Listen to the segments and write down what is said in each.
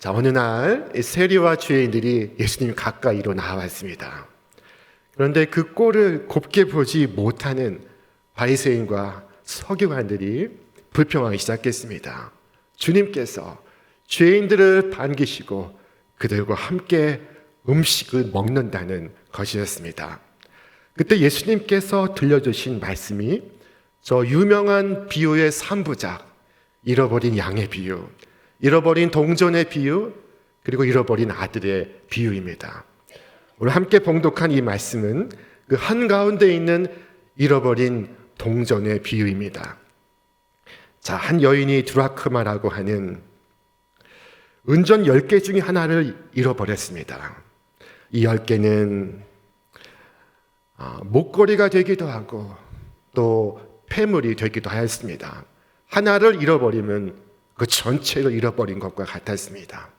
어느 날 세리와 죄인들이 예수님 가까이로 나왔습니다. 그런데 그 꼴을 곱게 보지 못하는 바리새인과 서기관들이 불평하기 시작했습니다. 주님께서 죄인들을 반기시고 그들과 함께 음식을 먹는다는 것이었습니다. 그때 예수님께서 들려주신 말씀이 저 유명한 비유의 3부작, 잃어버린 양의 비유, 잃어버린 동전의 비유, 그리고 잃어버린 아들의 비유입니다. 오늘 함께 봉독한 이 말씀은 그 한가운데 있는 잃어버린 동전의 비유입니다. 한 여인이 드라크마라고 하는 은전 10개 중에 하나를 잃어버렸습니다. 이 10개는 목걸이가 되기도 하고 또 폐물이 되기도 하였습니다. 하나를 잃어버리면 그 전체를 잃어버린 것과 같았습니다.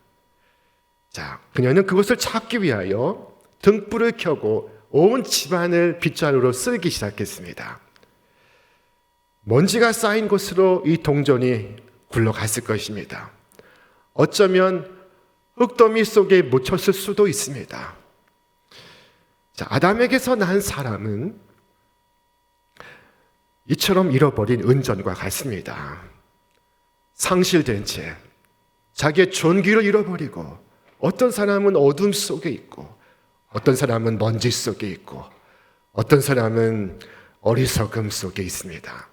그녀는 그것을 찾기 위하여 등불을 켜고 온 집안을 빗자루로 쓸기 시작했습니다. 먼지가 쌓인 곳으로 이 동전이 굴러갔을 것입니다. 어쩌면 흙더미 속에 묻혔을 수도 있습니다. 아담에게서 난 사람은 이처럼 잃어버린 은전과 같습니다. 상실된 채 자기의 존귀를 잃어버리고, 어떤 사람은 어둠 속에 있고, 어떤 사람은 먼지 속에 있고, 어떤 사람은 어리석음 속에 있습니다.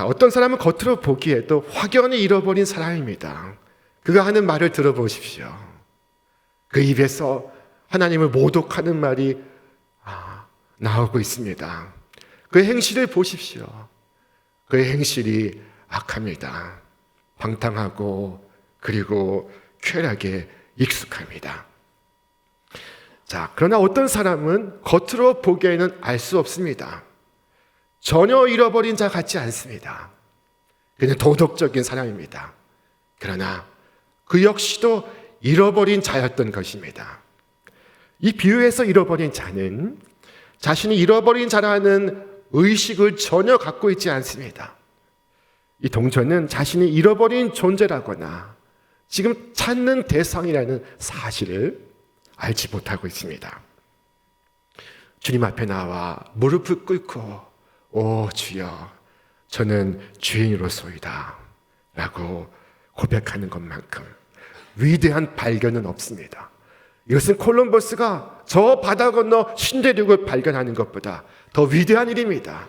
어떤 사람은 겉으로 보기에도 확연히 잃어버린 사람입니다. 그가 하는 말을 들어보십시오. 그 입에서 하나님을 모독하는 말이 나오고 있습니다. 그의 행실을 보십시오. 그의 행실이 악합니다. 방탕하고 그리고 쾌락에 익숙합니다. 그러나 어떤 사람은 겉으로 보기에는 알 수 없습니다. 전혀 잃어버린 자 같지 않습니다. 그는 도덕적인 사람입니다. 그러나 그 역시도 잃어버린 자였던 것입니다. 이 비유에서 잃어버린 자는 자신이 잃어버린 자라는 의식을 전혀 갖고 있지 않습니다. 이 동전은 자신이 잃어버린 존재라거나 지금 찾는 대상이라는 사실을 알지 못하고 있습니다. 주님 앞에 나와 무릎을 꿇고 오 주여, 저는 죄인으로소이다 라고 고백하는 것만큼 위대한 발견은 없습니다. 이것은 콜럼버스가 저 바다 건너 신대륙을 발견하는 것보다 더 위대한 일입니다.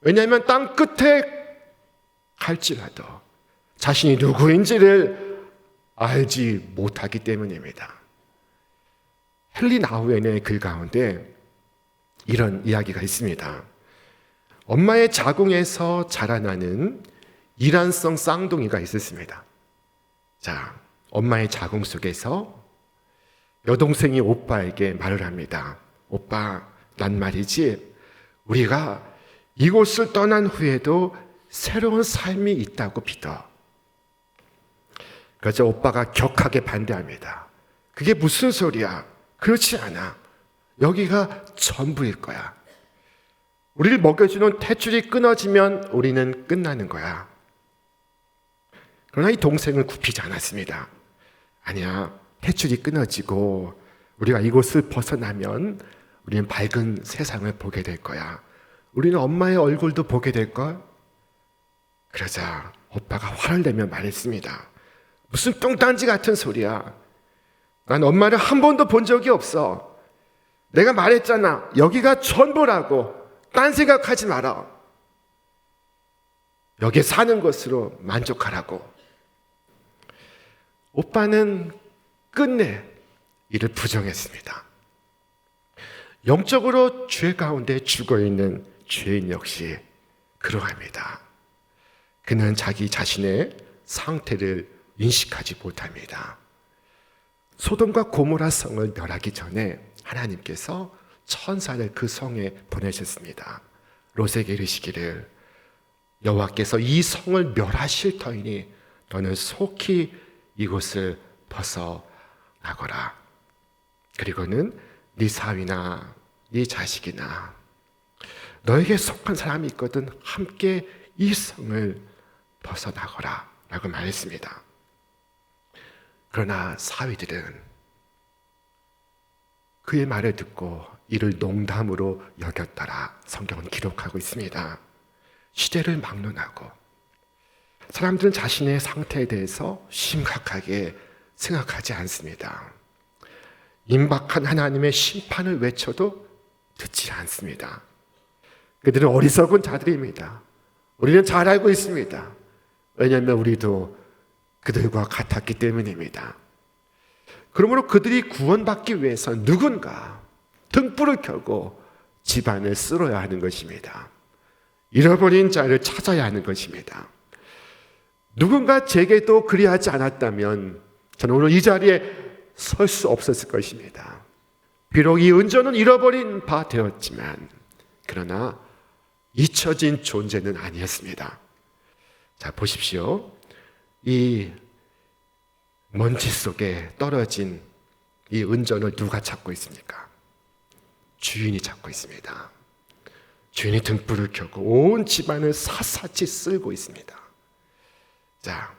왜냐하면 땅 끝에 갈지라도 자신이 누구인지를 알지 못하기 때문입니다. 헨리 나우엔의 글 가운데 이런 이야기가 있습니다. 엄마의 자궁에서 자라나는 이란성 쌍둥이가 있었습니다. 엄마의 자궁 속에서 여동생이 오빠에게 말을 합니다. 오빠, 난 말이지, 우리가 이곳을 떠난 후에도 새로운 삶이 있다고 믿어. 그래서 오빠가 격하게 반대합니다. 그게 무슨 소리야? 그렇지 않아. 여기가 전부일 거야. 우리를 먹여주는 탯줄이 끊어지면 우리는 끝나는 거야. 그러나 이 동생은 굽히지 않았습니다. 아니야, 탯줄이 끊어지고 우리가 이곳을 벗어나면 우리는 밝은 세상을 보게 될 거야. 우리는 엄마의 얼굴도 보게 될 걸. 그러자 오빠가 화를 내며 말했습니다. 무슨 똥단지 같은 소리야. 난 엄마를 한 번도 본 적이 없어. 내가 말했잖아. 여기가 전부라고. 딴 생각하지 마라. 여기에 사는 것으로 만족하라고. 오빠는 끝내 이를 부정했습니다. 영적으로 죄 가운데 죽어있는 죄인 역시 그러합니다. 그는 자기 자신의 상태를 인식하지 못합니다. 소돔과 고모라 성을 멸하기 전에 하나님께서 천사를 그 성에 보내셨습니다. 롯에게 이르시기를 여호와께서 이 성을 멸하실 터이니 너는 속히 이곳을 벗어나거라. 그리고는 네 사위나 네 자식이나 너에게 속한 사람이 있거든 함께 이 성을 벗어나거라 라고 말했습니다. 그러나 사위들은 그의 말을 듣고 이를 농담으로 여겼더라. 성경은 기록하고 있습니다. 시대를 막론하고 사람들은 자신의 상태에 대해서 심각하게 생각하지 않습니다. 임박한 하나님의 심판을 외쳐도 듣지 않습니다. 그들은 어리석은 자들입니다. 우리는 잘 알고 있습니다. 왜냐하면 우리도 그들과 같았기 때문입니다. 그러므로 그들이 구원받기 위해서 누군가 등불을 켜고 집안을 쓸어야 하는 것입니다. 잃어버린 자를 찾아야 하는 것입니다. 누군가 제게도 그리하지 않았다면 저는 오늘 이 자리에 설 수 없었을 것입니다. 비록 이 은전은 잃어버린 바 되었지만 그러나 잊혀진 존재는 아니었습니다. 자, 보십시오. 이 먼지 속에 떨어진 이 은전을 누가 찾고 있습니까? 주인이 찾고 있습니다. 주인이 등불을 켜고 온 집안을 샅샅이 쓸고 있습니다. 자,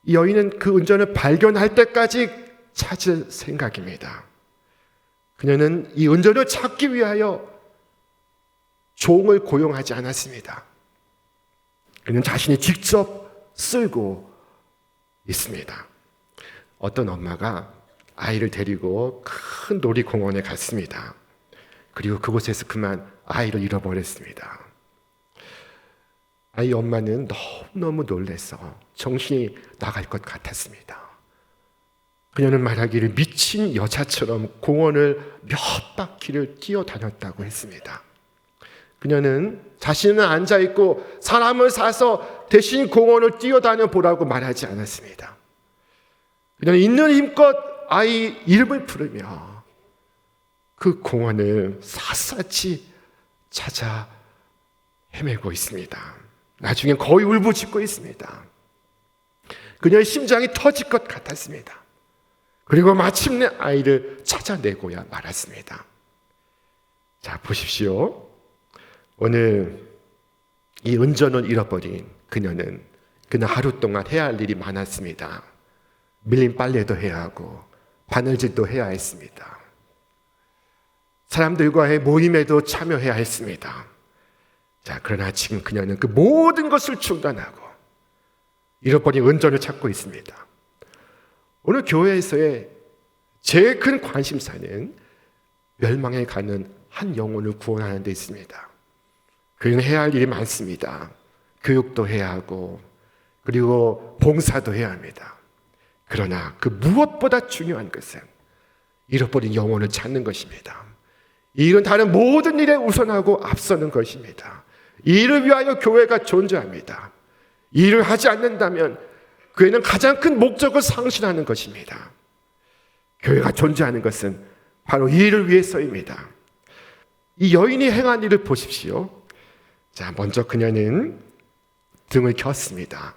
이 여인은 그 은전을 발견할 때까지 찾을 생각입니다. 그녀는 이 은전을 찾기 위하여 종을 고용하지 않았습니다. 그는 자신이 직접 쓸고 있습니다. 어떤 엄마가 아이를 데리고 큰 놀이공원에 갔습니다. 그리고 그곳에서 그만 아이를 잃어버렸습니다. 아이 엄마는 너무너무 놀라서 정신이 나갈 것 같았습니다. 그녀는 말하기를 미친 여자처럼 공원을 몇 바퀴를 뛰어다녔다고 했습니다. 그녀는 자신은 앉아있고 사람을 사서 대신 공원을 뛰어다녀 보라고 말하지 않았습니다. 그녀는 있는 힘껏 아이 이름을 부르며 그 공원을 샅샅이 찾아 헤매고 있습니다. 나중엔 거의 울부짖고 있습니다. 그녀의 심장이 터질 것 같았습니다. 그리고 마침내 아이를 찾아내고야 말았습니다. 자, 보십시오. 오늘 이 은전을 잃어버린 그녀는 그날 하루 동안 해야 할 일이 많았습니다. 밀린 빨래도 해야 하고 바느질도 해야 했습니다. 사람들과의 모임에도 참여해야 했습니다. 자, 그러나 지금 그녀는 그 모든 것을 중단하고 잃어버린 은전을 찾고 있습니다. 오늘 교회에서의 제일 큰 관심사는 멸망에 가는 한 영혼을 구원하는 데 있습니다. 그는 해야 할 일이 많습니다. 교육도 해야 하고 그리고 봉사도 해야 합니다. 그러나 그 무엇보다 중요한 것은 잃어버린 영혼을 찾는 것입니다. 이 일은 다른 모든 일에 우선하고 앞서는 것입니다. 이 일을 위하여 교회가 존재합니다. 이 일을 하지 않는다면 교회는 가장 큰 목적을 상실하는 것입니다. 교회가 존재하는 것은 바로 이 일을 위해서입니다. 이 여인이 행한 일을 보십시오. 자, 먼저 그녀는 등을 켰습니다.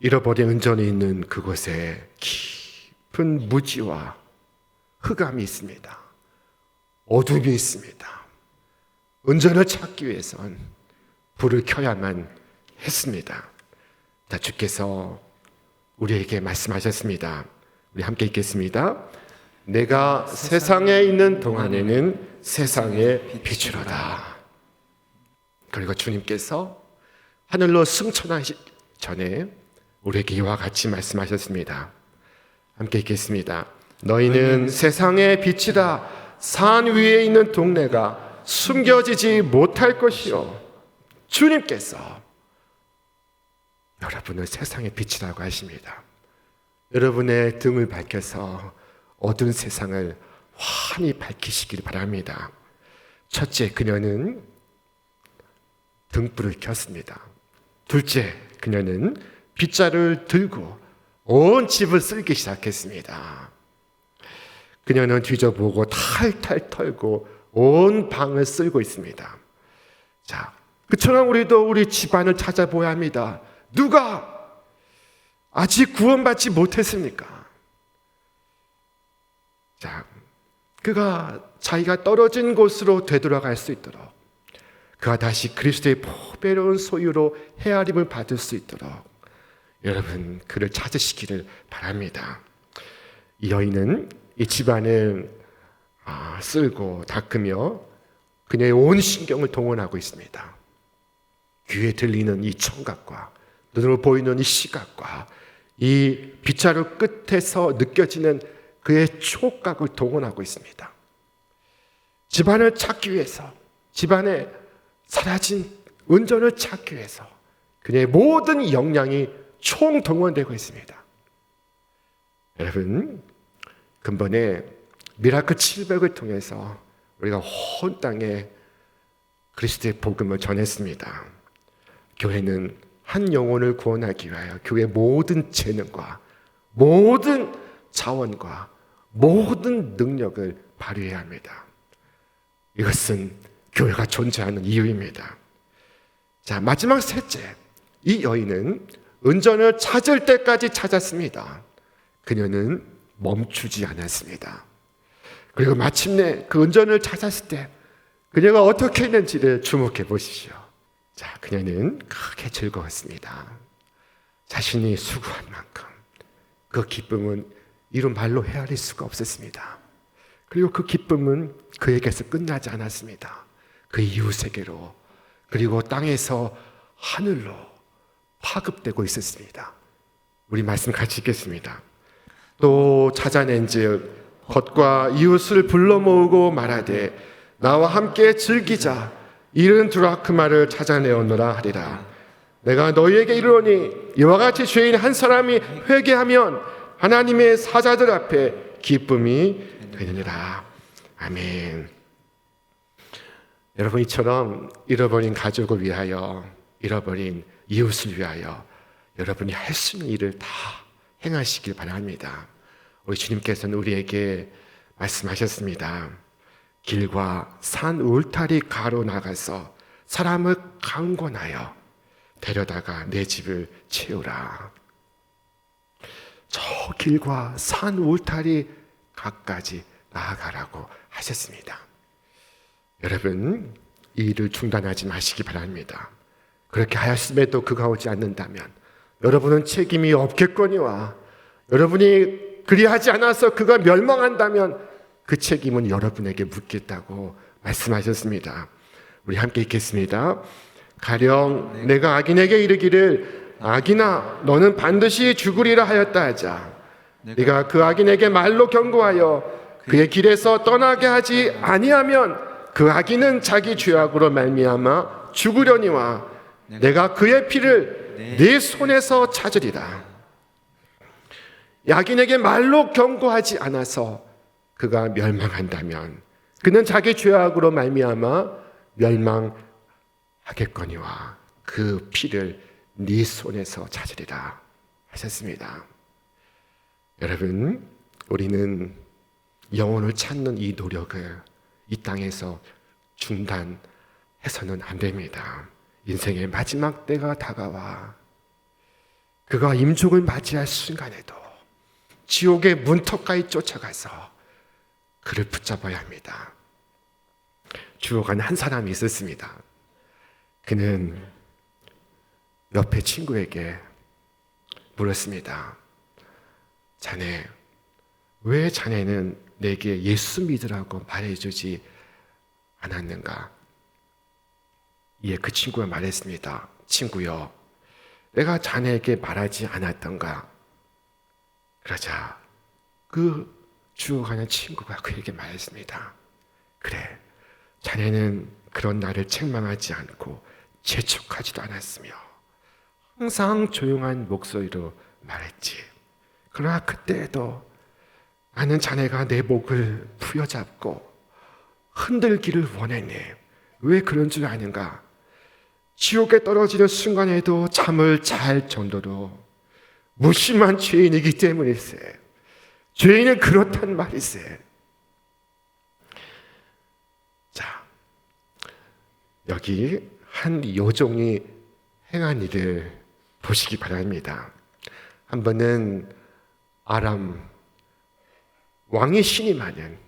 잃어버린 은전이 있는 그곳에 깊은 무지와 흑암이 있습니다. 어둠이 있습니다. 은전을 찾기 위해선 불을 켜야만 했습니다. 자, 주께서 우리에게 말씀하셨습니다. 우리 함께 읽겠습니다. 내가 세상에 있는 동안에는 세상의 빛이로다. 그리고 주님께서 하늘로 승천하시기 전에 우리에게 이와 같이 말씀하셨습니다. 함께 읽겠습니다. 너희는 세상의 빛이다. 산 위에 있는 동네가 숨겨지지 못할 것이요. 주님께서 여러분을 세상의 빛이라고 하십니다. 여러분의 등을 밝혀서 어두운 세상을 환히 밝히시길 바랍니다. 첫째, 그녀는 등불을 켰습니다. 둘째, 그녀는 빗자루를 들고 온 집을 쓸기 시작했습니다. 그녀는 뒤져보고 탈탈 털고 온 방을 쓸고 있습니다. 자, 그처럼 우리도 우리 집안을 찾아보아야 합니다. 누가 아직 구원받지 못했습니까? 자, 그가 자기가 떨어진 곳으로 되돌아갈 수 있도록, 그가 다시 그리스도의 보배로운 소유로 헤아림을 받을 수 있도록 여러분 그를 찾으시기를 바랍니다. 이 여인은 이 집안을 쓸고 닦으며 그녀의 온 신경을 동원하고 있습니다. 귀에 들리는 이 청각과 눈으로 보이는 이 시각과 이 빗자루 끝에서 느껴지는 그의 촉각을 동원하고 있습니다. 집안을 찾기 위해서, 집안에 사라진 은전을 찾기 위해서 그녀의 모든 역량이 총동원되고 있습니다. 여러분, 근본에 미라클 700을 통해서 우리가 온 땅에 그리스도의 복음을 전했습니다. 교회는 한 영혼을 구원하기 위하여 교회의 모든 재능과 모든 자원과 모든 능력을 발휘해야 합니다. 이것은 교회가 존재하는 이유입니다. 자, 마지막 셋째, 이 여인은 은전을 찾을 때까지 찾았습니다. 그녀는 멈추지 않았습니다. 그리고 마침내 그 은전을 찾았을 때 그녀가 어떻게 했는지를 주목해 보십시오. 자, 그녀는 크게 즐거웠습니다. 자신이 수고한 만큼 그 기쁨은 이루 말로 헤아릴 수가 없었습니다. 그리고 그 기쁨은 그에게서 끝나지 않았습니다. 그 이웃에게로 그리고 땅에서 하늘로 파급되고 있었습니다. 우리 말씀 같이 읽겠습니다. 또 찾아낸즉 겉과 이웃을 불러 모으고 말하되 나와 함께 즐기자. 이른 드라크마를 찾아내었노라 하리라. 내가 너희에게 이르노니 이와 같이 죄인 한 사람이 회개하면 하나님의 사자들 앞에 기쁨이 되느니라. 아멘. 여러분, 이처럼 잃어버린 가족을 위하여, 잃어버린 이웃을 위하여 여러분이 할 수 있는 일을 다 행하시길 바랍니다. 우리 주님께서는 우리에게 말씀하셨습니다. 길과 산 울타리 가로 나가서 사람을 강권하여 데려다가 내 집을 채우라. 저 길과 산 울타리 가까지 나아가라고 하셨습니다. 여러분, 이 일을 중단하지 마시기 바랍니다. 그렇게 하였음에도 그가 오지 않는다면 여러분은 책임이 없겠거니와 여러분이 그리하지 않아서 그가 멸망한다면 그 책임은 여러분에게 묻겠다고 말씀하셨습니다. 우리 함께 읽겠습니다. 가령 내가 악인에게 이르기를 악인아 너는 반드시 죽으리라 하였다 하자. 네가 그 악인에게 말로 경고하여 그의 길에서 떠나게 하지 아니하면 그 악인은 자기 죄악으로 말미암아 죽으려니와 내가 그의 피를 네 손에서 찾으리라. 악인에게 말로 경고하지 않아서 그가 멸망한다면 그는 자기 죄악으로 말미암아 멸망하겠거니와 그 피를 네 손에서 찾으리라 하셨습니다. 여러분, 우리는 영혼을 찾는 이 노력을 이 땅에서 중단해서는 안 됩니다. 인생의 마지막 때가 다가와 그가 임종을 맞이할 순간에도 지옥의 문턱까지 쫓아가서 그를 붙잡아야 합니다. 죽어가는 한 사람이 있었습니다. 그는 옆에 친구에게 물었습니다. 자네, 왜 자네는 내게 예수 믿으라고 말해주지 않았는가? 이에 그 친구가 말했습니다. 친구여, 내가 자네에게 말하지 않았던가? 그러자 그 죽어가는 친구가 그에게 말했습니다. 그래, 자네는 그런 나를 책망하지 않고 재촉하지도 않았으며 항상 조용한 목소리로 말했지. 그러나 그때에도 나는 자네가 내 목을 부여잡고 흔들기를 원했네. 왜 그런 줄 아는가? 지옥에 떨어지는 순간에도 잠을 잘 정도로 무심한 죄인이기 때문일세. 죄인은 그렇단 말이세. 자, 여기 한 여종이 행한 일을 보시기 바랍니다. 한 번은 아람 왕이 신임하는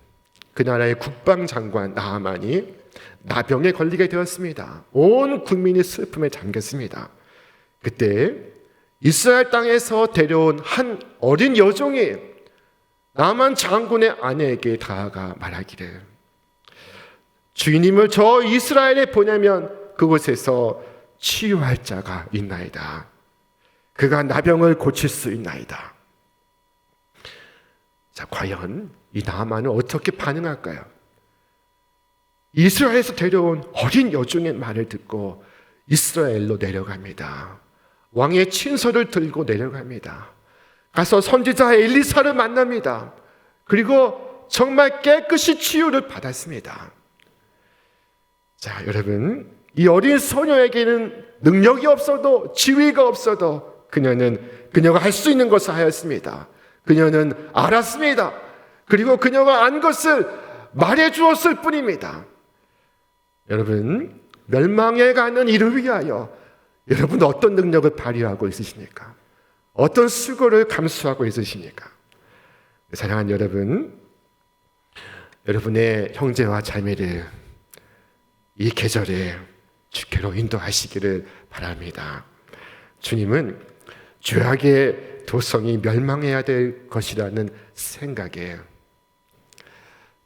그 나라의 국방장관 나하만이 나병에 걸리게 되었습니다. 온 국민이 슬픔에 잠겼습니다. 그때 이스라엘 땅에서 데려온 한 어린 여종이 나만 장군의 아내에게 다가가 말하기를, 주인님을 저 이스라엘에 보내면 그곳에서 치유할 자가 있나이다. 그가 나병을 고칠 수 있나이다. 자, 과연 이 나아만은 어떻게 반응할까요? 이스라엘에서 데려온 어린 여종의 말을 듣고 이스라엘로 내려갑니다. 왕의 친서를 들고 내려갑니다. 가서 선지자 엘리사를 만납니다. 그리고 정말 깨끗이 치유를 받았습니다. 자, 여러분, 이 어린 소녀에게는 능력이 없어도, 지위가 없어도 그녀가 할 수 있는 것을 하였습니다. 그녀는 알았습니다. 그리고 그녀가 안 것을 말해 주었을 뿐입니다. 여러분, 멸망해 가는 이를 위하여 여러분 어떤 능력을 발휘하고 있으십니까? 어떤 수고를 감수하고 있으십니까? 사랑하는 여러분, 여러분의 형제와 자매를 이 계절에 주께로 인도하시기를 바랍니다. 주님은 죄악의 도성이 멸망해야 될 것이라는 생각에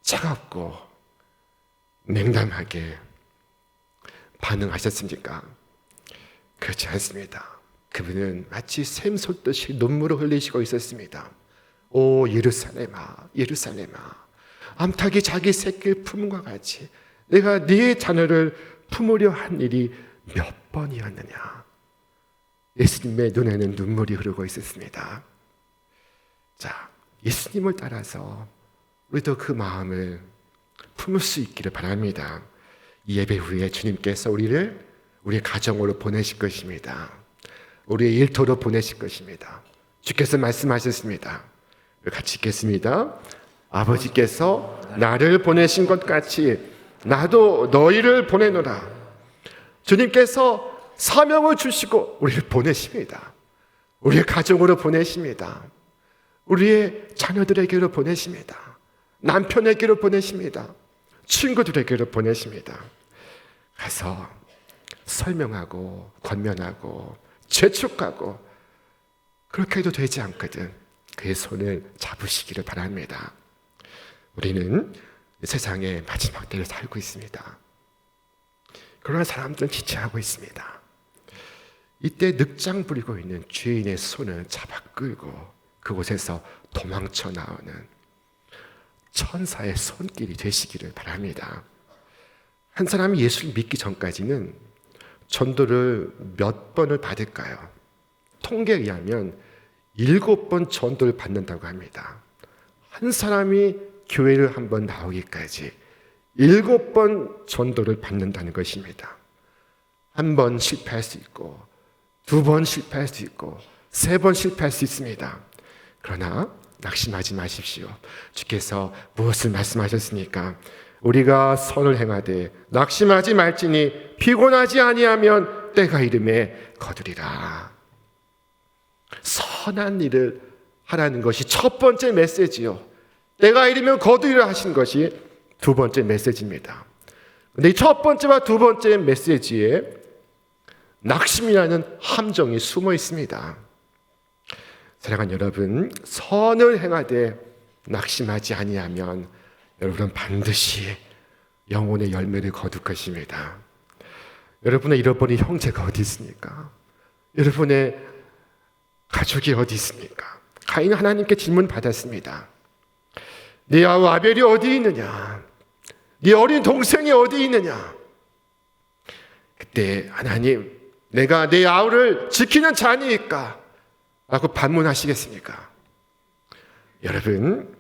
차갑고 냉담하게 반응하셨습니까? 그렇지 않습니다. 그분은 마치 샘 솟듯이 눈물을 흘리시고 있었습니다. 오 예루살렘아, 예루살렘아, 암탉이 자기 새끼를 품과 같이 내가 네 자녀를 품으려 한 일이 몇 번이었느냐. 예수님의 눈에는 눈물이 흐르고 있었습니다. 자, 예수님을 따라서 우리도 그 마음을 품을 수 있기를 바랍니다. 이 예배 후에 주님께서 우리의 가정으로 보내실 것입니다. 우리의 일터로 보내실 것입니다. 주께서 말씀하셨습니다. 같이 읽겠습니다. 아버지께서 나를 보내신 것 같이 나도 너희를 보내노라. 주님께서 사명을 주시고 우리를 보내십니다. 우리의 가정으로 보내십니다. 우리의 자녀들에게로 보내십니다. 남편에게로 보내십니다. 친구들에게로 보내십니다. 가서 설명하고 권면하고 재촉하고 그렇게 해도 되지 않거든 그의 손을 잡으시기를 바랍니다. 우리는 세상의 마지막 때를 살고 있습니다. 그러나 사람들은 지체하고 있습니다. 이때 늑장 부리고 있는 죄인의 손을 잡아 끌고 그곳에서 도망쳐 나오는 천사의 손길이 되시기를 바랍니다. 한 사람이 예수를 믿기 전까지는 전도를 몇 번을 받을까요? 통계에 의하면 7번 전도를 받는다고 합니다. 한 사람이 교회를 한번 나오기까지 7번 전도를 받는다는 것입니다. 한 번 실패할 수 있고 2번 실패할 수 있고 3번 실패할 수 있습니다. 그러나 낙심하지 마십시오. 주께서 무엇을 말씀하셨습니까? 우리가 선을 행하되 낙심하지 말지니 피곤하지 아니하면 때가 이름에 거두리라. 선한 일을 하라는 것이 첫 번째 메시지요. 때가 이르면 거두리라 하신 것이 두 번째 메시지입니다. 근데 이 첫 번째와 두 번째 메시지에 낙심이라는 함정이 숨어 있습니다. 사랑하는 여러분, 선을 행하되 낙심하지 아니하면 여러분은 반드시 영혼의 열매를 거둘 것입니다. 여러분의 잃어버린 형제가 어디 있습니까? 여러분의 가족이 어디 있습니까? 가인은 하나님께 질문 받았습니다. 네 아우 아벨이 어디 있느냐? 네 어린 동생이 어디 있느냐? 그때 하나님, 내가 내 아우를 지키는 자니까 라고 반문하시겠습니까? 여러분,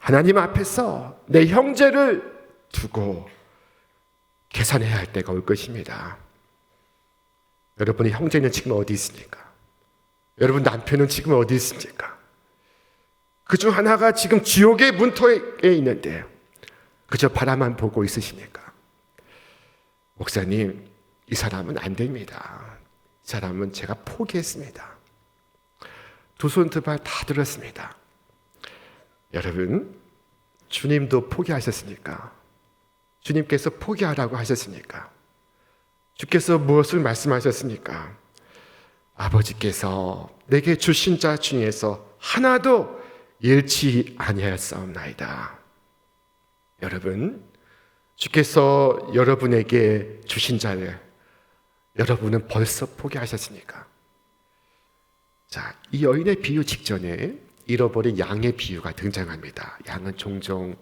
하나님 앞에서 내 형제를 두고 계산해야 할 때가 올 것입니다. 여러분의 형제는 지금 어디 있습니까? 여러분 남편은 지금 어디 있습니까? 그중 하나가 지금 지옥의 문턱에 있는데 그저 바라만 보고 있으십니까? 목사님, 이 사람은 안 됩니다. 이 사람은 제가 포기했습니다. 두 손 두 발 다 들었습니다. 여러분, 주님도 포기하셨습니까? 주님께서 포기하라고 하셨습니까? 주께서 무엇을 말씀하셨습니까? 아버지께서 내게 주신 자 중에서 하나도 잃지 아니하였사옵나이다. 여러분, 주께서 여러분에게 주신 자를 여러분은 벌써 포기하셨습니까? 자, 이 여인의 비유 직전에 잃어버린 양의 비유가 등장합니다. 양은 종종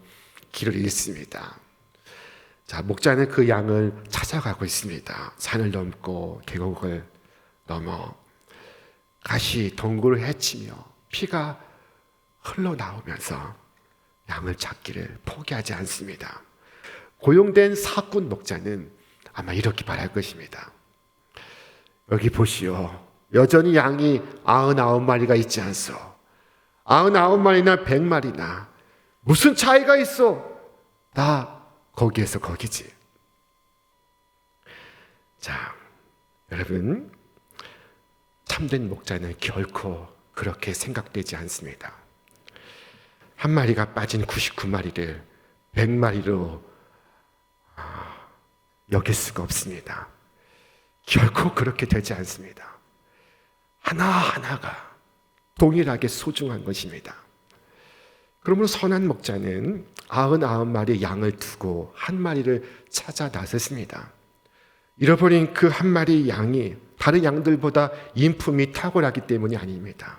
길을 잃습니다. 자, 목자는 그 양을 찾아가고 있습니다. 산을 넘고 계곡을 넘어 가시 동굴을 헤치며 피가 흘러나오면서 양을 찾기를 포기하지 않습니다. 고용된 사꾼 목자는 아마 이렇게 말할 것입니다. 여기 보시오. 여전히 양이 99마리가 있지 않소. 99마리나 100마리나 무슨 차이가 있어? 다 거기에서 거기지. 자, 여러분, 참된 목자는 결코 그렇게 생각되지 않습니다. 한 마리가 빠진 99마리를 100마리로 여길 수가 없습니다. 결코 그렇게 되지 않습니다. 하나하나가 동일하게 소중한 것입니다. 그러므로 선한 목자는 99마리의 양을 두고 한 마리를 찾아 나섰습니다. 잃어버린 그 한 마리 양이 다른 양들보다 인품이 탁월하기 때문이 아닙니다.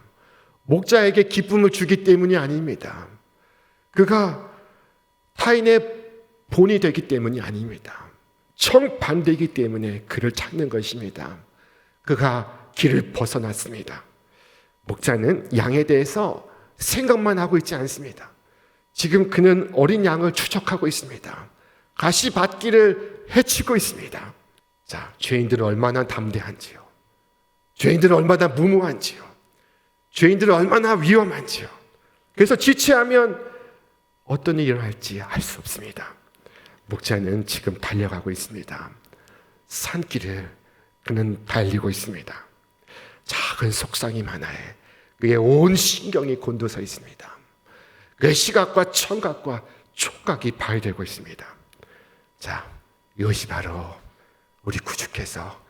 목자에게 기쁨을 주기 때문이 아닙니다. 그가 타인의 본이 되기 때문이 아닙니다. 정반대이기 때문에 그를 찾는 것입니다. 그가 길을 벗어났습니다. 목자는 양에 대해서 생각만 하고 있지 않습니다. 지금 그는 어린 양을 추적하고 있습니다. 가시밭길을 헤치고 있습니다. 자, 죄인들은 얼마나 담대한지요. 죄인들은 얼마나 무모한지요. 죄인들은 얼마나 위험한지요. 그래서 지체하면 어떤 일이 일어날지 알 수 없습니다. 목자는 지금 달려가고 있습니다. 산길을 그는 달리고 있습니다. 작은 속삭임 하나에 그의 온 신경이 곤두서 있습니다. 그의 시각과 청각과 촉각이 발휘되고 있습니다. 자, 이것이 바로 우리 구주께서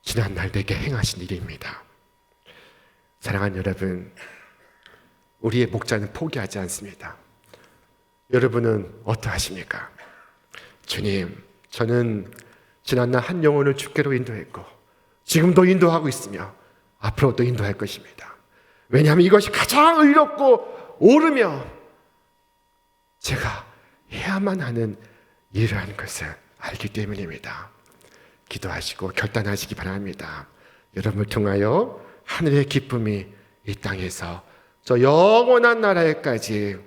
지난날 내게 행하신 일입니다. 사랑하는 여러분, 우리의 목자는 포기하지 않습니다. 여러분은 어떠하십니까? 주님, 저는 지난날 한 영혼을 주께로 인도했고 지금도 인도하고 있으며 앞으로도 인도할 것입니다. 왜냐하면 이것이 가장 의롭고 옳으며 제가 해야만 하는 일이라는 것을 알기 때문입니다. 기도하시고 결단하시기 바랍니다. 여러분을 통하여 하늘의 기쁨이 이 땅에서 저 영원한 나라에까지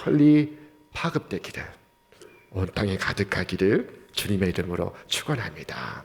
널리 파급되기를, 온 땅에 가득하기를 주님의 이름으로 축원합니다.